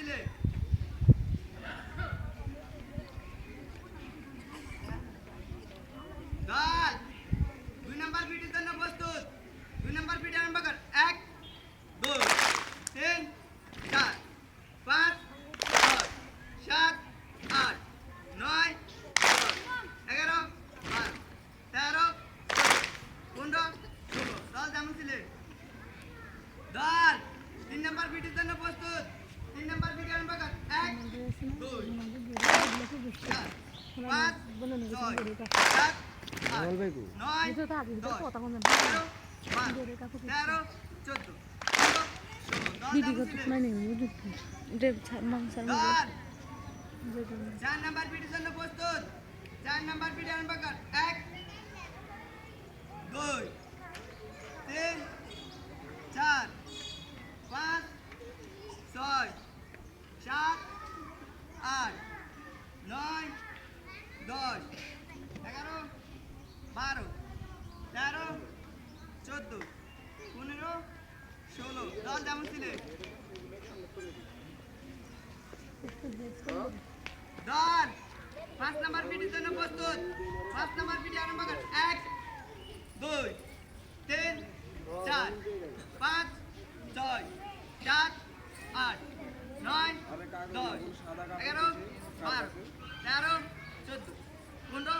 ছিলে দল 2 নাম্বার পিটির জন্য প্রস্তুত 2 নাম্বার পিটি আরম্ভ কর 1 2 3 4 5 6 7 8 9 10 11 12 13 14 15 দল যেমন ছিলে দল 3 নাম্বার পিটির জন্য প্রস্তুত 3 নাম্বার পিটি আরম্ভ কর 1 2 4 5 6 7 9 দিদি কত মানে এটা মাংসের মধ্যে 4 নাম্বার পিটির জন্য প্রস্তুত 4 নাম্বার পিটি আরম্ভ কর 1 2 3 4 5 6 7 8 9 10 11 12 13 14 15 16 দল যেমন ছিলে দল 5 নাম্বার পিটির জন্য প্রস্তুত 5 নাম্বার পিটি আরম্ভ কর 1 2 3 4 5 6 7 8 9 10 11 12 13 14 15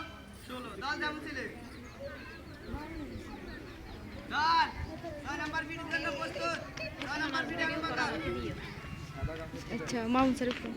16 দল যেমন ছিলে দল 6 নাম্বার পিটির জন্য প্রস্তুত 6 নাম্বার পিটি আরম্ভ কর আচ্ছা মাংসের উপর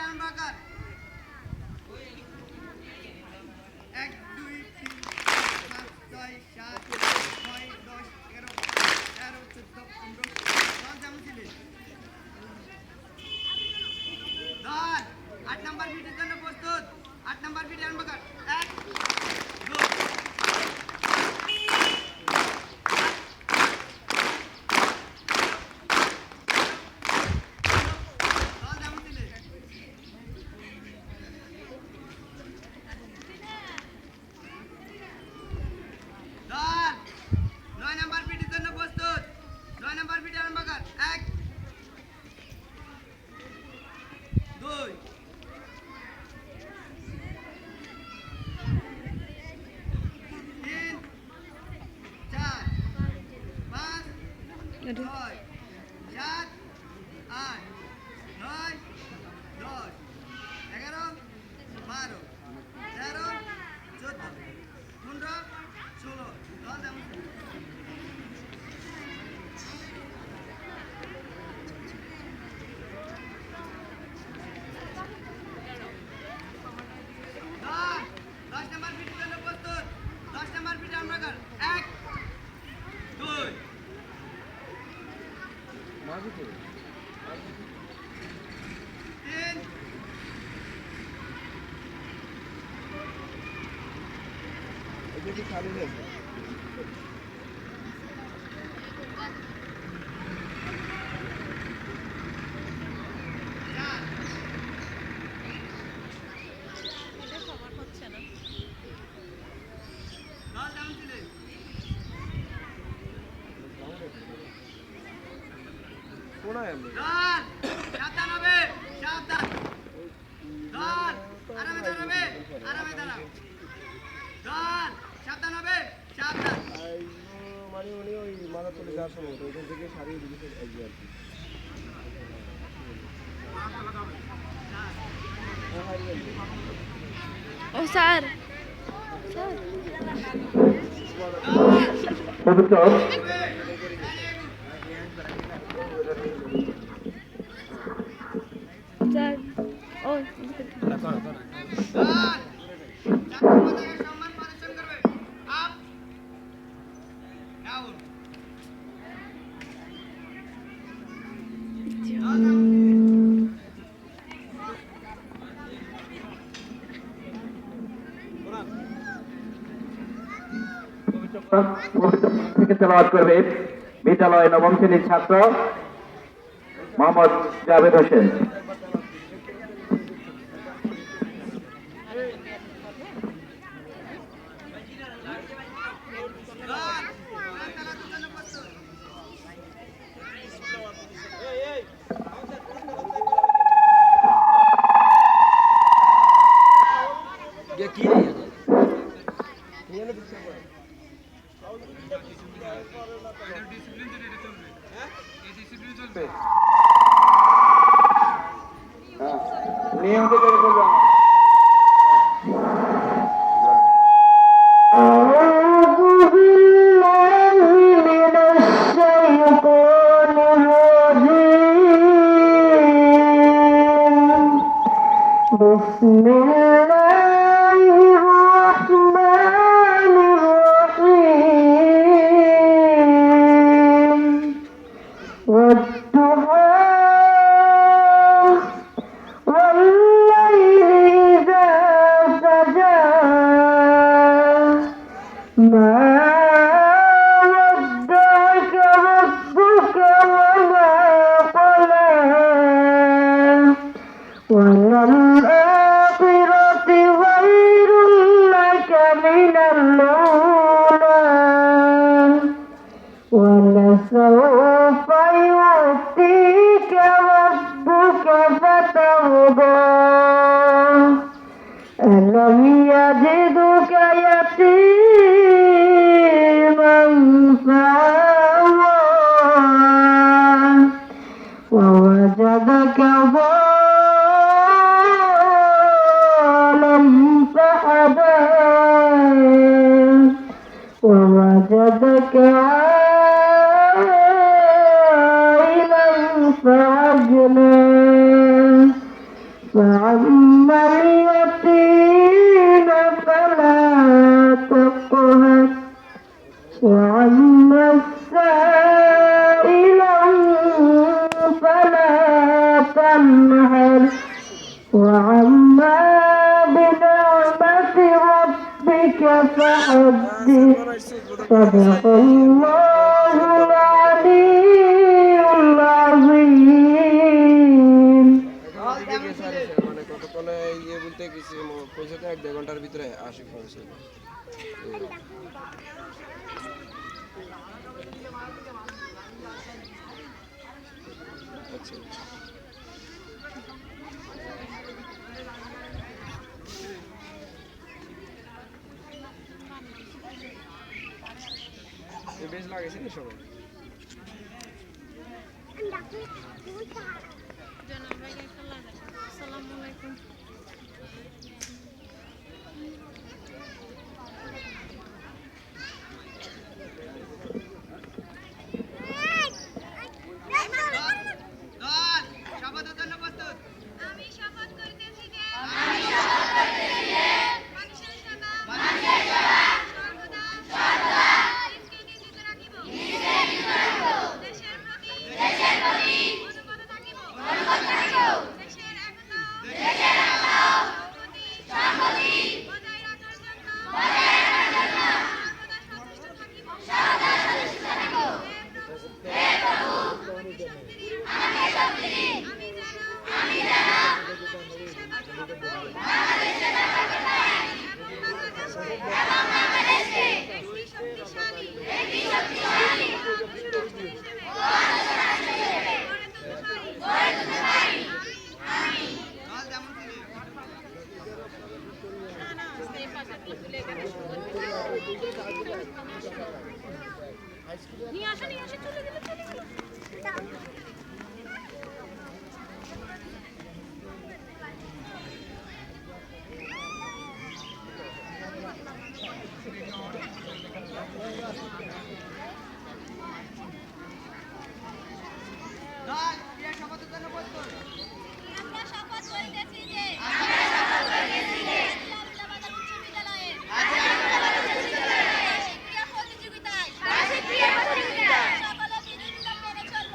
আরম্ভ কর 1 2 3 4 5 6 7 9 10 11 13 14 15 দল যেমন ছিলে দল 8 নাম্বার পিটির জন্য প্রস্তুত 8 নাম্বার পিটি আরম্ভ কর 1 2 6 7 8 9 10 11 12 13 14 15 16 দল যেমন খালি নেই কোনায় আমি সাবধান হবে সাবধান দল আরামে দাঁড়াবে আরামে দাঁড়াও দল সাবধান হবে সাবধান মানে উনি ওই মাথা তুলে যাওয়ার সময় তো ওইখান থেকে সারিয়ে দিকে আসবে আর কি ও স্যার স্যার ও সম্মান প্রদর্শন করবে আপ ডাউন থেকে তেলাওয়াত করবে বিদ্যালয় নবম শ্রেণীর ছাত্র মোহাম্মদ জাভেদ হোসেন। নিয়ম থেকে করবেন। بسم الله الرحمن الرحيم والضحى والليل إذا سجى ما ودعك ربك وما قلى وللآخرة خير لك من الأولى ولسوف يعطيك ربك فترضى ألم يجدك يتيما فآوى ووجدك ضالا فهدى ووجدك عائلا فأغنى فأما اليتيم فلا تقهر وأما السائل فلا تنهر وأما بنعمة ربك فحدث صدق الله العلي العظيم মানে কতক্ষণে ইয়ে বলতে গেছি পয়সা তো 1-2 ঘন্টার ভিতরে আসি পৌঁছে। আচ্ছা বেশ লাগেছে না সবাই। আসসালামু আলাইকুম। শপথের জন্য প্রস্তুত। আমি শপথ করিতেছি যে মানুষের সেবা সর্বদা নিজকে নিয়োজিত রাখিব। দেশের প্রতি অনুগত থাকিব। দেশের একতা সংহতি বজায় রাখার জন্য সর্বদা সচেষ্ট থাকিব। হে প্রভু, আমাকে শক্তি দিন। আমি যেন বাংলাদেশের সেবা করতে পারি এবং বাংলাদেশকে একটি শক্তিশালী রাষ্ট্র হিসেবে গড়ে তুলতে পারি। দল যেমন ছিল। নিয়ে আসে চলে গেল। দল ক্রিয়া শপথের জন্য প্রস্তুত। আমরা শপথ করিতেছি যে আদিলাবাদ উচ্চ বিদ্যালয়ে ক্রিয়া প্রতিযোগিতায় সকলে বিধিনিষেধ মেনে চলব।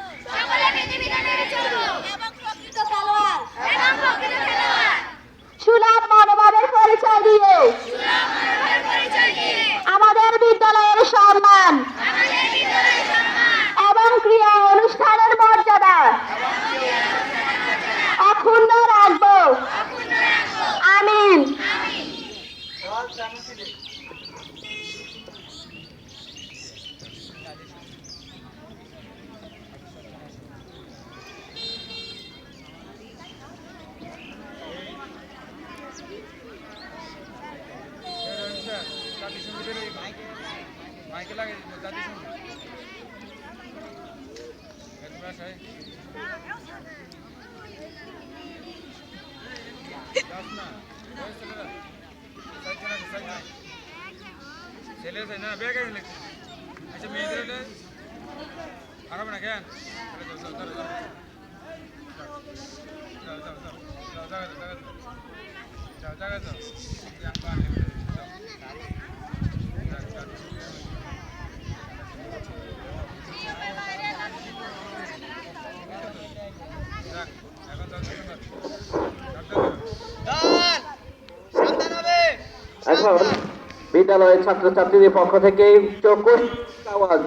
ছেলে না বেগে আচ্ছা মেয়েদের আরাম না কেন দল সাবধান হবে এখন বিদ্যালয়ের ছাত্রছাত্রীদের পক্ষ থেকে চৌকস আওয়াজ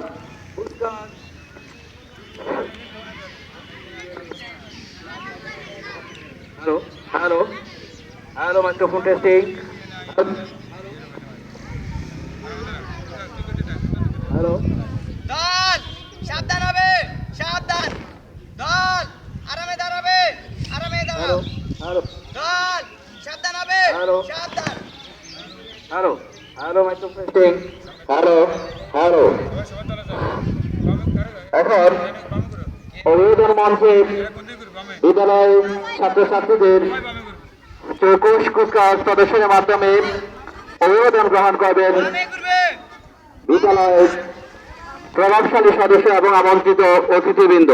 hello hello hello microphone testing hello দল সাবধান হবে সাবধান দল আরামে দাঁড়াবে আরামে হ্যালো দাঁড়াও হ্যালো দল সাবধান হবে হ্যালো। সাবধান hello hello microphone testing hello hello এখন অভিবাদন মঞ্চে বিদ্যালয় ছাত্রছাত্রীদের চৌকস কুচকাওয়াজ প্রদর্শনের মাধ্যমে অভিবাদন গ্রহণ করবেন আরামে ঘুরবে বিদ্যালয়ের প্রভাবশালী সদস্য এবং আমন্ত্রিত অতিথিবৃন্দ।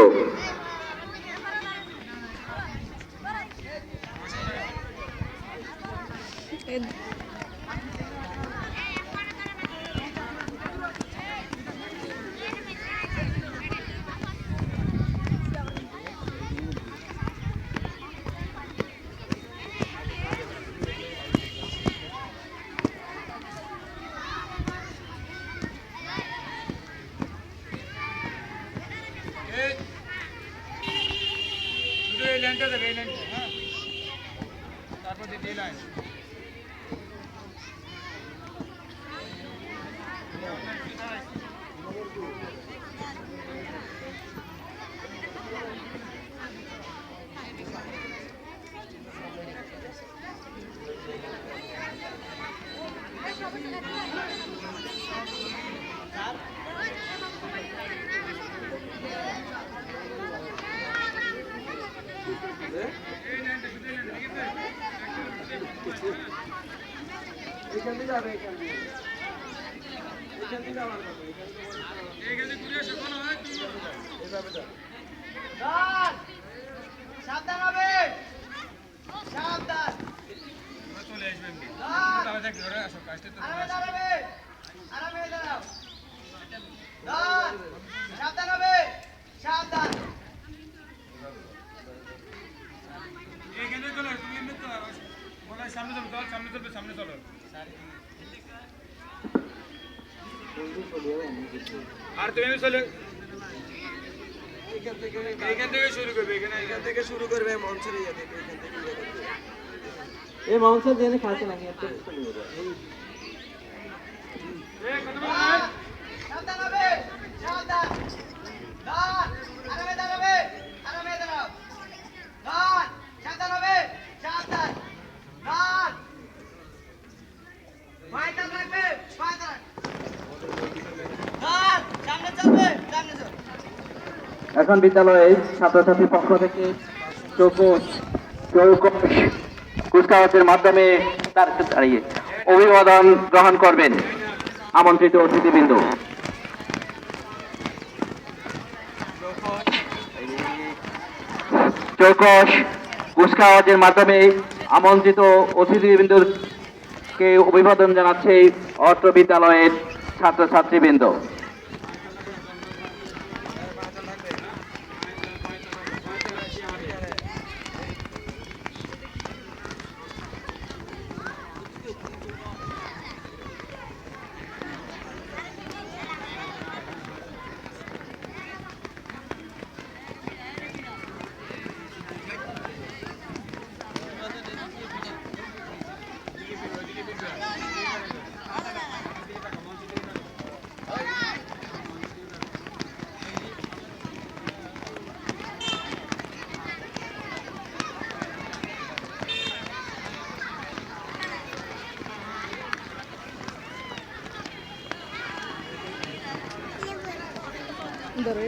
শুধু এই লাইনটা দেবে এই লাইনটা হ্যাঁ তারপর দ্বিতীয় লাইন এইখানে ঘুরে আসো কোনো হয় দল সাবধান হবে সাবধান চলে আসবেন দল তাহলে দেখ ধরে আসো কাজটা তো আরামে দাঁড়াবে আরামে দাঁড়াও দল সাবধান হবে সাবধান এইখানে চলো তুমি এমনি তো বলে সামনে চলো দল সামনে চলবে সামনে চলো আর তুমি এমনি চলে এইখান থেকে শুরু করবে এখানে এখান থেকে শুরু করবে মঞ্চের ইয়ে থেকে এখান থেকে ইয়ে করবে। এই মাংসের জন্য খাইতে লাগে এই কথা বলো দল সাবধান হবে সাবধান দল আরামে দাঁড়াবে আরামে দাঁড়াও দল সাবধান হবে সাবধান দল পায়তাল রাখবে পায়তাল দল সামনে চলবে সামনে চল এখন বিদ্যালয়ের ছাত্রছাত্রীর পক্ষ থেকে চৌকস কুচকাওয়াজের মাধ্যমে তার দাঁড়িয়ে অভিবাদন গ্রহণ করবেন আমন্ত্রিত অতিথিবৃন্দ। চৌকস কুচকাওয়াজের মাধ্যমে আমন্ত্রিত অতিথিবৃন্দকে অভিবাদন জানাচ্ছে অত্র বিদ্যালয়ের ছাত্রছাত্রীবৃন্দ। ধরে